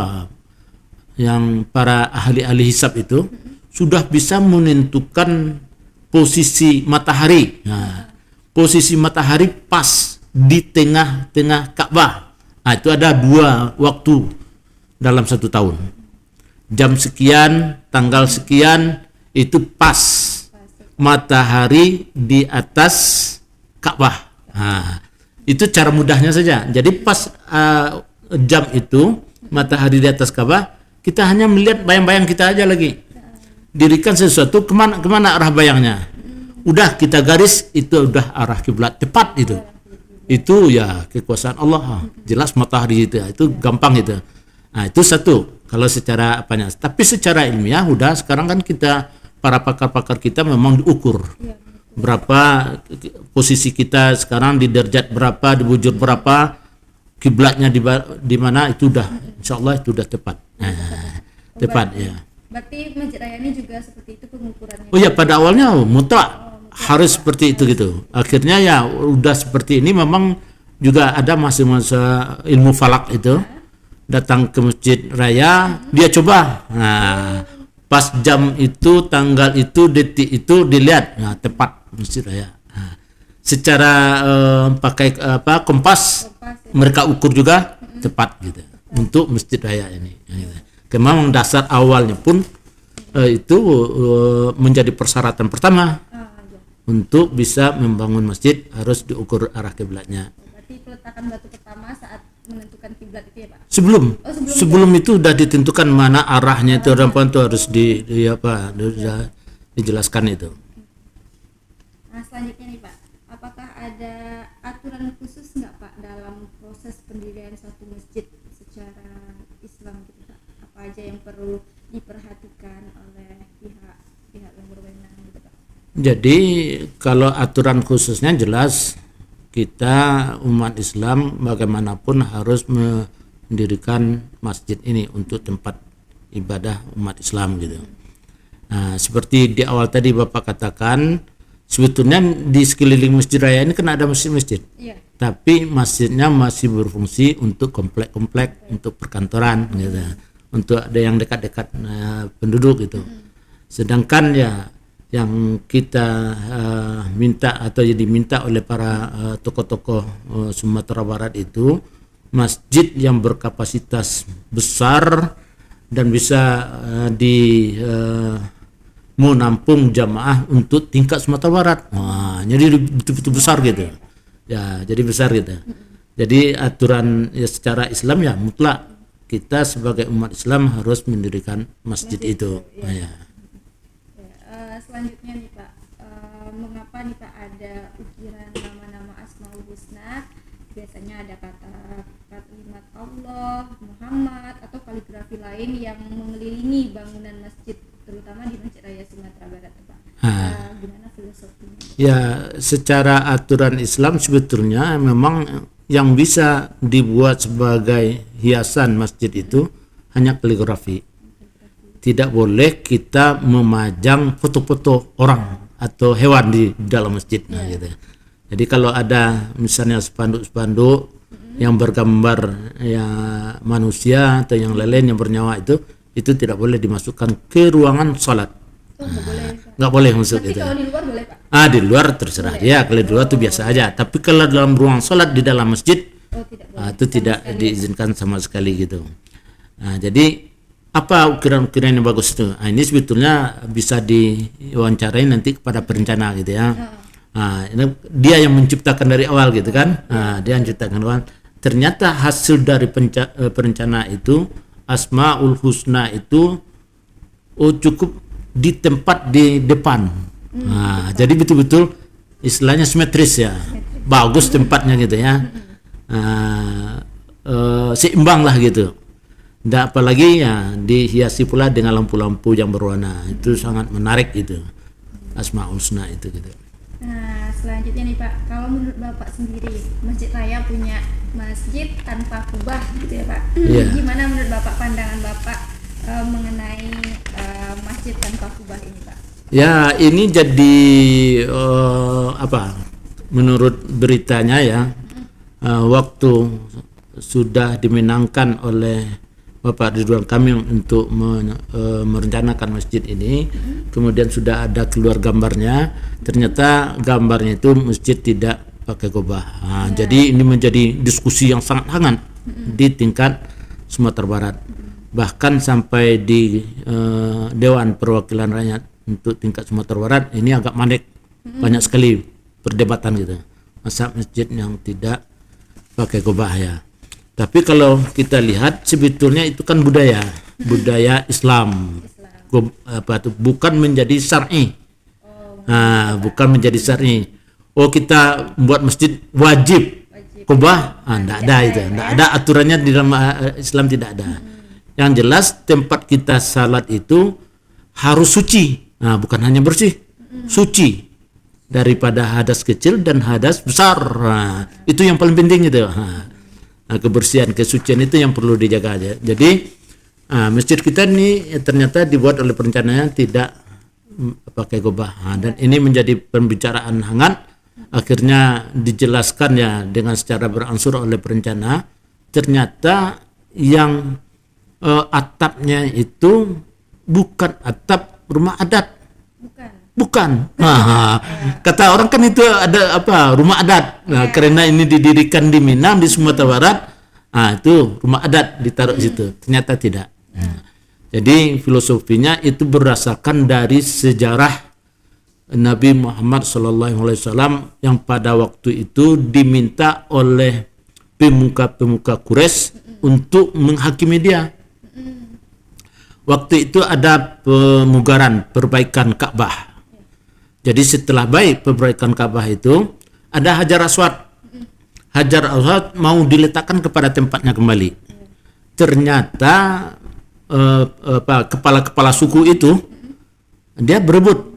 yang para ahli-ahli hisab itu sudah bisa menentukan posisi matahari. Posisi matahari pas di tengah-tengah Ka'bah. Itu ada 2 waktu dalam 1 tahun. Jam sekian, tanggal sekian itu pas matahari di atas Ka'bah. Itu cara mudahnya saja. Jadi pas jam itu matahari di atas Ka'bah, kita hanya melihat bayang-bayang kita aja lagi. Dirikan sesuatu kemana arah bayangnya. Udah kita garis itu udah arah kiblat tepat itu. Itu ya kekuasaan Allah. Jelas matahari itu gampang itu. Itu satu kalau secara apanya. Tapi secara ilmiah udah sekarang kan kita para pakar-pakar kita memang diukur. Berapa posisi kita sekarang di derajat berapa, di bujur berapa, kiblatnya di mana itu udah insyaallah itu udah tepat. Tepat ya. Berarti Masjid Raya ini juga seperti itu pengukurannya. Oh ya, pada awalnya mutlak harus seperti itu gitu. Akhirnya ya udah seperti ini, memang juga ada masa-masa ilmu falak itu datang ke Masjid Raya, dia coba. Pas jam itu, tanggal itu, detik itu dilihat, tepat Masjid Raya. Secara pakai kompas, mereka ukur juga tepat gitu. untuk Masjid Raya ini. Memang dasar awalnya pun itu menjadi persyaratan pertama untuk bisa membangun masjid harus diukur arah kiblatnya. Berarti peletakan batu pertama saat menentukan kiblat itu ya Pak? Sebelum itu sudah ditentukan mana arahnya itu itu harus dijelaskan itu. Nah selanjutnya nih Pak, apakah ada aturan khusus nggak Pak dalam proses pendirian suatu masjid secara Islam gitu Pak? Apa aja yang perlu diperhatikan oleh pihak yang berwenang gitu Pak? Jadi kalau aturan khususnya jelas kita umat Islam bagaimanapun harus mendirikan masjid ini untuk tempat ibadah umat Islam gitu. Nah, seperti di awal tadi Bapak katakan, sebetulnya di sekeliling Masjid Raya ini kan ada masjid-masjid. Iya. Tapi masjidnya masih berfungsi untuk komplek-komplek, untuk perkantoran gitu. Untuk ada yang dekat-dekat penduduk gitu. Sedangkan ya yang kita minta atau diminta oleh para tokoh-tokoh Sumatera Barat itu masjid yang berkapasitas besar dan bisa menampung jamaah untuk tingkat Sumatera Barat. Wah, jadi betul-betul besar gitu. Ya, jadi besar gitu. Jadi aturan ya secara Islam ya mutlak kita sebagai umat Islam harus mendirikan masjid itu. Ya. Selanjutnya nih Pak, mengapa nih Pak ada ukiran nama-nama Asmaul Husna? Biasanya ada kalimat Allah, Muhammad atau kaligrafi lain yang mengelilingi bangunan masjid, terutama di Masjid Raya Sumatera Barat Pak. Gimana filosofinya? Ya, secara aturan Islam sebetulnya memang yang bisa dibuat sebagai hiasan masjid itu hanya kaligrafi. Tidak boleh kita memajang foto-foto orang atau hewan di dalam masjid. Nah, gitu. Jadi kalau ada misalnya spanduk-spanduk yang bergambar ya manusia atau yang lain yang bernyawa itu tidak boleh dimasukkan ke ruangan sholat. Nggak boleh masuk itu. Kalau di luar boleh Pak? Di luar terserah dia. Kalau di luar itu biasa aja. Tapi kalau dalam ruang sholat di dalam masjid itu tidak diizinkan sama sekali gitu. Nah, jadi apa ukiran-ukiran yang bagus itu? Nah, ini sebetulnya bisa diwawancarai nanti kepada perencana gitu ya. Nah, ini dia yang menciptakan dari awal gitu kan. Nah, dia yang menciptakan awal. Ternyata hasil dari perencana itu Asmaul Husna itu cukup di tempat di depan. Nah, jadi betul-betul istilahnya simetris ya. Bagus tempatnya gitu ya. Seimbang lah gitu. Dan apalagi ya dihiasi pula dengan lampu-lampu yang berwarna, itu sangat menarik gitu Asmaul Husna itu gitu. Nah selanjutnya nih Pak, kalau menurut Bapak sendiri Masjid Raya punya masjid tanpa kubah gitu ya Pak. Gimana menurut Bapak, pandangan Bapak mengenai masjid tanpa kubah ini Pak? Ya ini jadi menurut beritanya ya waktu sudah dimenangkan oleh Bapak Ridwan Kamil untuk merencanakan masjid ini, kemudian sudah ada keluar gambarnya, ternyata gambarnya itu masjid tidak pakai kubah. Jadi ini menjadi diskusi yang sangat hangat di tingkat Sumatera Barat, bahkan sampai di Dewan Perwakilan Rakyat untuk tingkat Sumatera Barat ini agak mandek, banyak sekali perdebatan gitu, masa masjid yang tidak pakai kubah ya. Tapi kalau kita lihat sebetulnya itu kan budaya Islam. Bukan menjadi syar'i. Bukan menjadi syar'i. Kita buat masjid wajib kubah, enggak ada itu. Enggak ada aturannya di dalam Islam, tidak ada. Yang jelas tempat kita salat itu harus suci. Bukan hanya bersih, suci daripada hadas kecil dan hadas besar. Itu yang paling penting itu. Kebersihan, kesucian itu yang perlu dijaga aja. Jadi masjid kita ini ternyata dibuat oleh perencananya tidak pakai kubah, dan ini menjadi pembicaraan hangat. Akhirnya dijelaskan ya dengan secara berangsur oleh perencana, ternyata yang atapnya itu bukan atap rumah adat. Bukan. Kata orang kan itu ada rumah adat. Karena ini didirikan di Minang di Sumatera Barat. Itu rumah adat ditaruh situ. Ternyata tidak. Jadi filosofinya itu berdasarkan dari sejarah Nabi Muhammad SAW yang pada waktu itu diminta oleh pemuka-pemuka Quraisy untuk menghakimi dia. Waktu itu ada pemugaran perbaikan Ka'bah. Jadi setelah baik perbaikan Ka'bah itu ada Hajar Aswad. Hajar Aswad mau diletakkan kepada tempatnya kembali. Ternyata kepala-kepala suku itu dia berebut.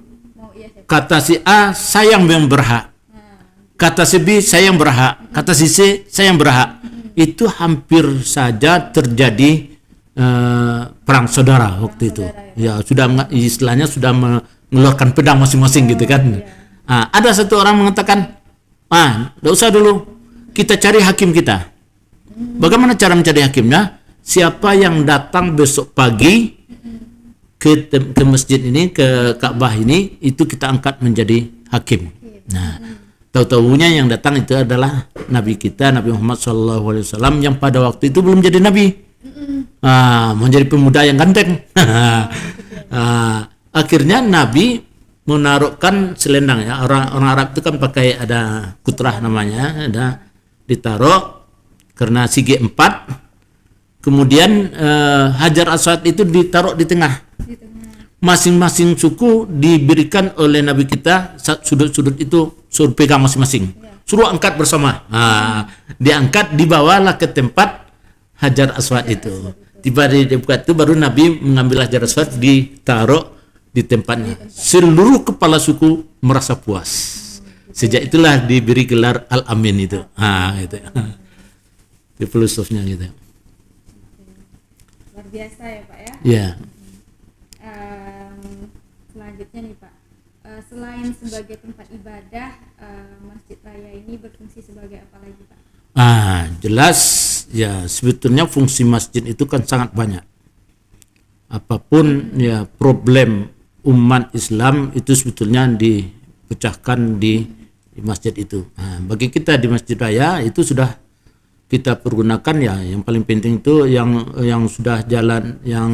Kata si A, saya yang berhak. Kata si B, saya yang berhak. Kata si C, saya yang berhak. Itu hampir saja terjadi perang saudara waktu itu. Ya sudah istilahnya sudah mengeluarkan pedang masing-masing gitu kan. Ada satu orang mengatakan, tidak usah dulu, kita cari hakim kita. Bagaimana cara mencari hakimnya? Siapa yang datang besok pagi ke masjid ini, ke Ka'bah ini, itu kita angkat menjadi hakim. Nah, tahu-tahunya yang datang itu adalah Nabi kita, Nabi Muhammad SAW, yang pada waktu itu belum jadi Nabi. Menjadi pemuda yang ganteng. Akhirnya Nabi menaruhkan selendang, ya. Orang Arab itu kan pakai ada kutrah namanya, ada ditaruh karena sigi 4. Kemudian Hajar Aswad itu ditaruh di tengah. Masing-masing suku diberikan oleh Nabi kita sudut-sudut itu suruh pegang masing-masing. Suruh angkat bersama. Diangkat, dibawalah ke tempat Hajar Aswad itu. Tiba di tempat itu baru Nabi mengambil Hajar Aswad, ditaruh di tempatnya. Seluruh kepala suku merasa puas. Sejak itulah diberi gelar Al-Amin itu. Itu. Itu filosofnya gitu. Luar biasa ya Pak ya. Iya. Selanjutnya nih Pak, selain sebagai tempat ibadah, Masjid Raya ini berfungsi sebagai apa lagi Pak? Jelas ya, sebetulnya fungsi masjid itu kan sangat banyak. Apapun ya problem umat Islam itu sebetulnya dipecahkan di masjid itu. Bagi kita di Masjid Raya itu sudah kita pergunakan ya, yang paling penting itu yang sudah jalan, yang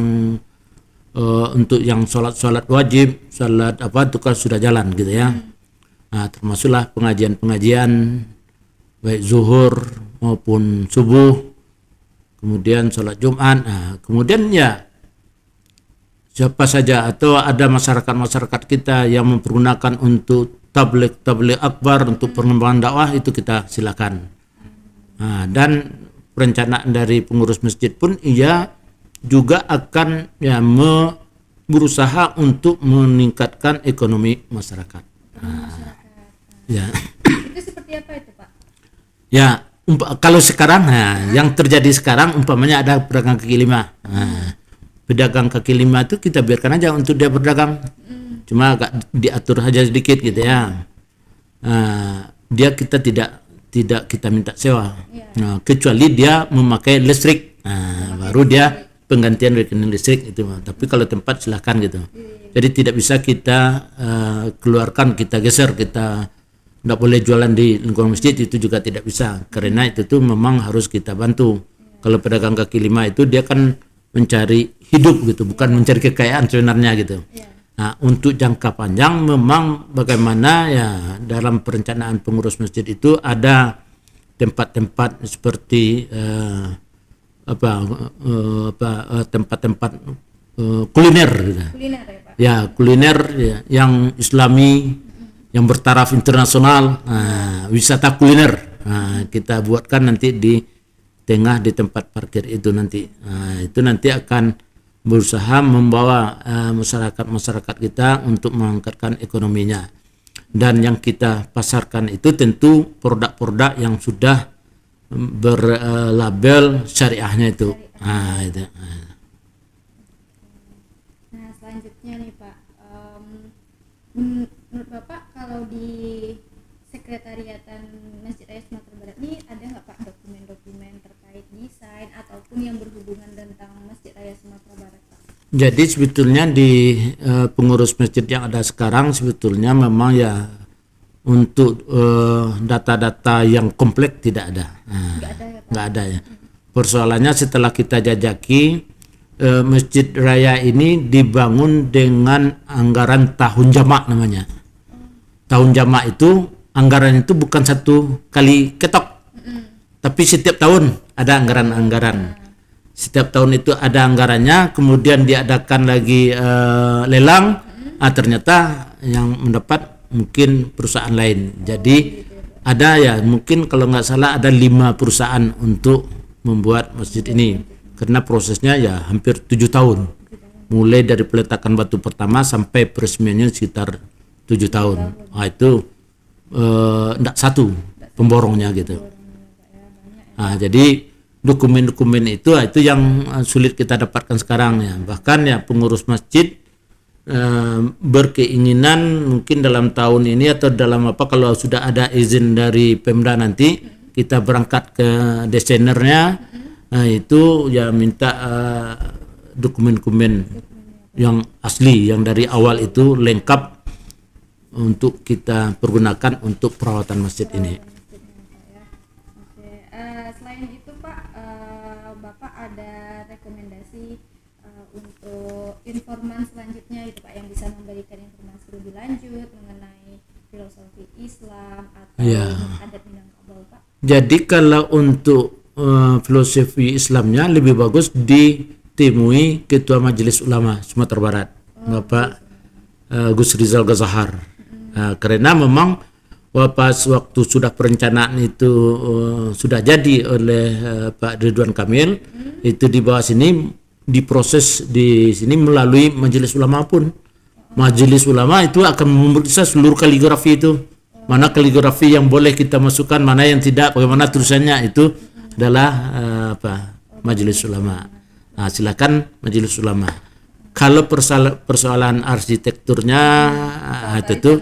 untuk yang sholat wajib, sholat apa itu kan sudah jalan gitu ya. Termasuklah pengajian baik zuhur maupun subuh, kemudian sholat Jumat. Kemudian ya siapa saja atau ada masyarakat kita yang mempergunakan untuk tabligh akbar, untuk pengembangan dakwah, itu kita silakan. Dan perencanaan dari pengurus masjid pun ia juga akan ya berusaha untuk meningkatkan ekonomi masyarakat. Ya. Itu seperti apa itu Pak? Ya, kalau sekarang yang terjadi sekarang umpamanya ada pedagang kaki lima. Pedagang kaki lima itu kita biarkan aja untuk dia berdagang. Cuma agak diatur aja sedikit gitu ya. Dia kita tidak kita minta sewa. Kecuali dia memakai listrik. Baru dia penggantian rekening listrik itu. Tapi kalau tempat silahkan gitu. Jadi tidak bisa kita keluarkan, kita geser, kita tidak boleh jualan di lingkungan masjid, itu juga tidak bisa. Karena itu tuh memang harus kita bantu. Kalau pedagang kaki lima itu dia kan mencari hidup gitu, bukan mencari kekayaan sebenarnya gitu. Nah, untuk jangka panjang memang bagaimana ya dalam perencanaan pengurus masjid itu ada tempat-tempat seperti tempat-tempat kuliner gitu. Kuliner ya Pak? Ya, kuliner ya, yang Islami, yang bertaraf internasional, wisata kuliner. Kita buatkan nanti di tengah di tempat parkir itu nanti. Itu nanti akan berusaha membawa masyarakat kita untuk mengangkatkan ekonominya. Dan yang kita pasarkan itu tentu produk-produk yang sudah berlabel syariahnya itu. Itu. Nah, selanjutnya nih Pak, menurut Bapak kalau di sekretariatan Masjid Raya Sumatera Barat ini ada nggak Pak dokumen-dokumen terkait desain ataupun yang berhubungan tentang Masjid Raya Sumatera Barat Pak? Jadi sebetulnya di pengurus masjid yang ada sekarang sebetulnya memang ya untuk data-data yang kompleks tidak ada. Nggak ada ya Pak? Nggak ada ya. persoalannya setelah kita jajaki, Masjid Raya ini dibangun dengan anggaran tahun jamak namanya. Tahun jamak itu anggaran itu bukan satu kali ketok, tapi setiap tahun ada anggaran-anggaran. Setiap tahun itu ada anggarannya, kemudian diadakan lagi lelang. Ternyata yang mendapat mungkin perusahaan lain. Jadi ada ya mungkin kalau nggak salah ada 5 perusahaan untuk membuat masjid ini. Karena prosesnya ya hampir 7 tahun. Mulai dari peletakan batu pertama sampai peresmiannya sekitar 7 tahun. Itu enggak satu pemborongnya gitu. Jadi dokumen-dokumen itu yang sulit kita dapatkan sekarang ya. Bahkan ya pengurus masjid berkeinginan mungkin dalam tahun ini atau dalam kalau sudah ada izin dari Pemda nanti kita berangkat ke desainernya, itu ya minta dokumen-dokumen yang asli yang dari awal itu lengkap untuk kita pergunakan untuk perawatan masjid ini. Selain itu Pak, Bapak ada rekomendasi untuk informan selanjutnya itu Pak yang bisa memberikan informasi lebih lanjut mengenai filosofi Islam atau adat Minangkabau Pak? Jadi kalau untuk filosofi Islamnya lebih bagus ditemui Ketua Majelis Ulama Sumatera Barat, Bapak Gus Rizal Ghazahar. Karena memang pas waktu sudah perencanaan itu sudah jadi oleh Pak Ridwan Kamil, itu di bawah sini diproses di sini melalui Majelis Ulama pun. Majelis Ulama itu akan memeriksa seluruh kaligrafi itu. Mana kaligrafi yang boleh kita masukkan, mana yang tidak, bagaimana tulisannya, itu adalah Majelis Ulama. Silakan Majelis Ulama. Kalau persoalan arsitekturnya itu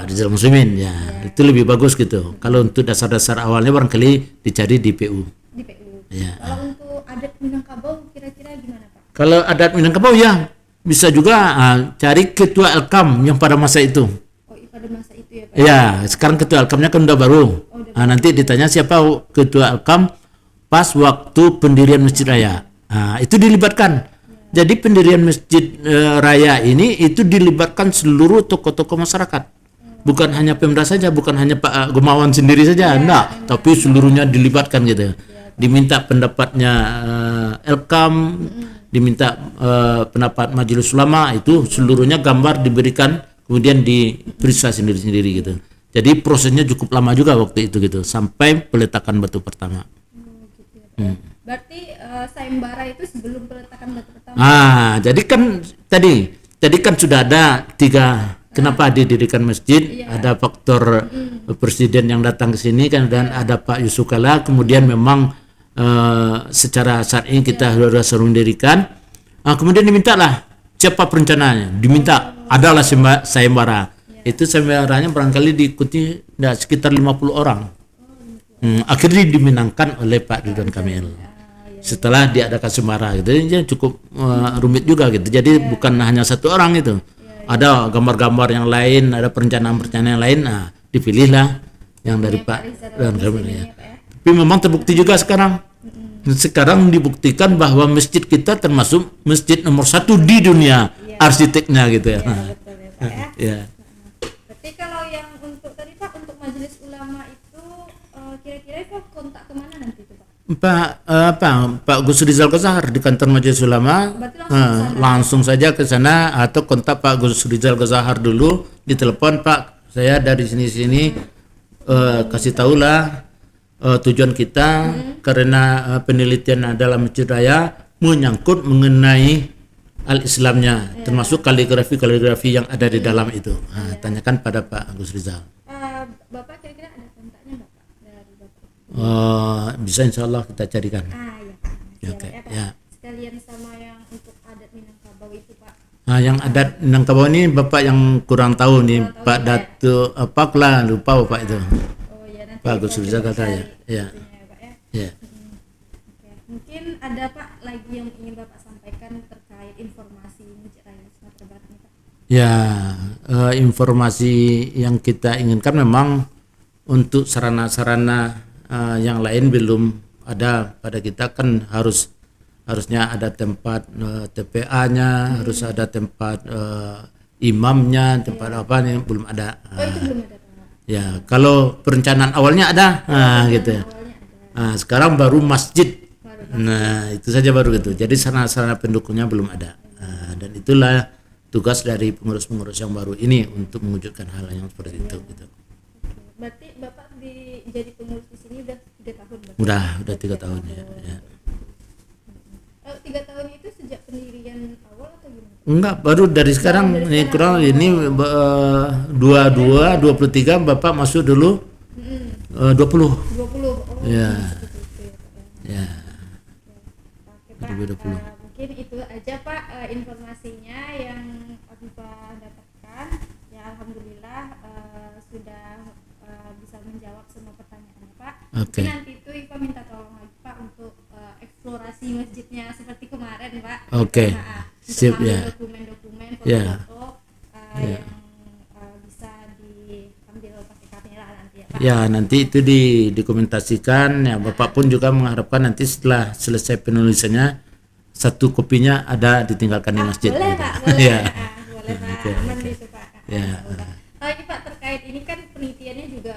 Rizal Muslimin ya, itu lebih bagus gitu. Kalau untuk dasar-dasar awalnya barangkali dicari di PU. Ya. Kalau untuk adat Minangkabau kira-kira gimana Pak? Kalau adat Minangkabau ya bisa juga cari Ketua Elkam yang pada masa itu. Pada masa itu ya Pak? Ya, sekarang Ketua Elkamnya kan udah baru. Nanti ditanya siapa Ketua Elkam pas waktu pendirian Masjid Raya. Itu dilibatkan. Jadi pendirian Masjid Raya ini itu dilibatkan seluruh tokoh-tokoh masyarakat. Bukan hanya Pemda saja, bukan hanya Pak Gumawan sendiri saja, enggak, tapi seluruhnya dilibatkan gitu. Diminta pendapatnya Elkam, diminta pendapat Majelis Ulama, itu seluruhnya gambar diberikan, kemudian diperiksa sendiri-sendiri gitu. Jadi prosesnya cukup lama juga waktu itu gitu, sampai peletakan batu pertama. Berarti sayembara itu sebelum peletakan batu pertama. Jadi kan tadi kan sudah ada 3 kenapa didirikan masjid, ada faktor presiden yang datang ke sini kan, dan ada Pak Yusuf Kalla, kemudian memang secara saat ini kita sudah sering dirikan. Kemudian dimintalah siapa perencananya, diminta adalah sayembara. Itu sayembaranya barangkali diikuti sekitar 50 orang. Akhirnya dimenangkan oleh Pak Ridwan Kamil. Setelah diadakan sayembara gitu, jadi cukup rumit juga gitu. Jadi bukan hanya 1 orang itu. Ada gambar-gambar yang lain, ada perencanaan-perencanaan yang lain. Dipilihlah yang dari Pak Ridwan Kamil ya. Tapi memang terbukti juga sekarang. Sekarang dibuktikan bahwa masjid kita termasuk masjid nomor 1 di dunia arsiteknya gitu ya. Betul ya Pak ya. Ya. Berarti kalau yang untuk tadi Pak, untuk Majelis Ulama itu kira-kira Pak kontak kemana nanti itu Pak? Pak Gus Rizal Ghazahar di kantor Majelis Ulama, langsung saja ke sana, atau kontak Pak Gus Rizal Ghazahar dulu, ditelepon, Pak saya dari sini kasih tahulah tujuan kita karena penelitian dalam Masjid Raya menyangkut mengenai al-Islamnya, termasuk kaligrafi yang ada di dalam itu. Tanyakan pada Pak Gus Rizal. Bapak kira-kira ada kontaknya Bapak dari Bapak? Bisa insya Allah kita carikan. Ya, Oke. Pak. Ya. Sekalian sama yang untuk adat Minangkabau itu Pak. Yang adat Minangkabau ini Bapak yang kurang tahu nih, Pak Datu apalah, lupa Bapak itu. Nanti Pak Gus Rizal kata ya. Ya. Ya. Mungkin ada Pak lagi yang ingin Bapak sampaikan terkait informasi Masjid Raya Sumatera Barat ini Pak? Ya, informasi yang kita inginkan memang untuk sarana-sarana yang lain belum ada pada kita kan harusnya ada tempat TPA-nya, harus ada tempat imamnya, tempat apa nih belum ada. Itu belum ada, Pak. Ya, kalau perencanaan awalnya ada, gitu ya. Nah, sekarang baru masjid. Nah, itu saja baru gitu. Jadi sarana-sarana pendukungnya belum ada. Dan itulah tugas dari pengurus-pengurus yang baru ini untuk mewujudkan hal yang seperti itu gitu. Berarti Bapak jadi pengurus di sini udah 3 tahun, Pak? Udah 3 tahun ya. 3 tahun itu sejak pendirian awal atau gimana? Enggak, baru dari sekarang ini kurang ini 23 Bapak masuk dulu 20. 20. Oh, Ya. gitu ya, Pak. Oke, Pak. 2020. Mungkin itu aja, Pak, informasinya yang Afifah dapatkan. Ya, alhamdulillah sudah bisa menjawab semua pertanyaannya, Pak. Oke. Nanti itu Iva minta tolong lagi, Pak, untuk eksplorasi masjidnya seperti kemarin, Pak. Oke. Sip untuk ya. Dokumen-dokumen Ya. foto-foto yang bisa diambil pakai kamera nanti ya, Pak. Ya, nanti itu dikomentasikan ya. Bapak pun juga mengharapkan nanti setelah selesai penulisannya satu kopinya ada ditinggalkan di masjid. Boleh, gitu. Pak. Boleh. Ya. Boleh, Pak. Oke, Aman oke. gitu, Pak. Ya. Lagi, Pak, terkait ini kan penelitiannya juga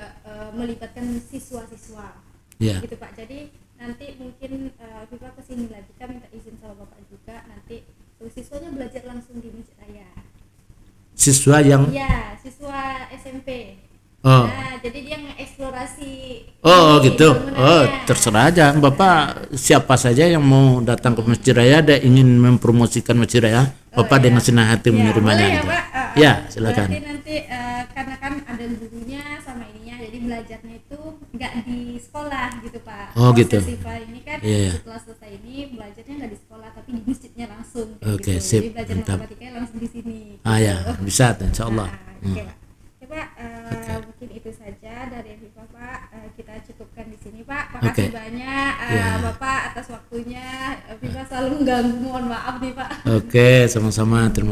melibatkan siswa-siswa. Ya. Gitu, Pak. Jadi nanti mungkin Viva kesini lagi, kita minta izin sama Bapak juga, nanti siswanya belajar langsung di Masjid Raya. Siswa yang Iya, siswa SMP. Oh. Nah, jadi dia mengeksplorasi Oh ini, gitu. bangunannya. Oh, terserah aja. Bapak siapa saja yang mau datang ke Masjid Raya dan ingin mempromosikan Masjid Raya, Bapak dengan senang hati menerimanya boleh ya, gitu. Pak. Ya, silakan. Berarti nanti karena kan ada gurunya sama ininya, jadi belajarnya itu nggak di sekolah gitu, Pak. Oh, gitu. Viva ini kan Iya. setelah selesai ini belajarnya nggak di sekolah tapi di masjidnya langsung. Oke, gitu. sip. Jadi belajar Mantap. matematikanya langsung di sini. Ya, bisa insyaallah. Oke, Pak. Oke, Pak. Mungkin itu saja dari Viva, Pak. Kita cukupkan di sini, Pak. Makasih Oke. banyak Ya. Bapak atas waktunya. Viva selalu mengganggu, mohon maaf nih, Pak. Oke, sama-sama. Terima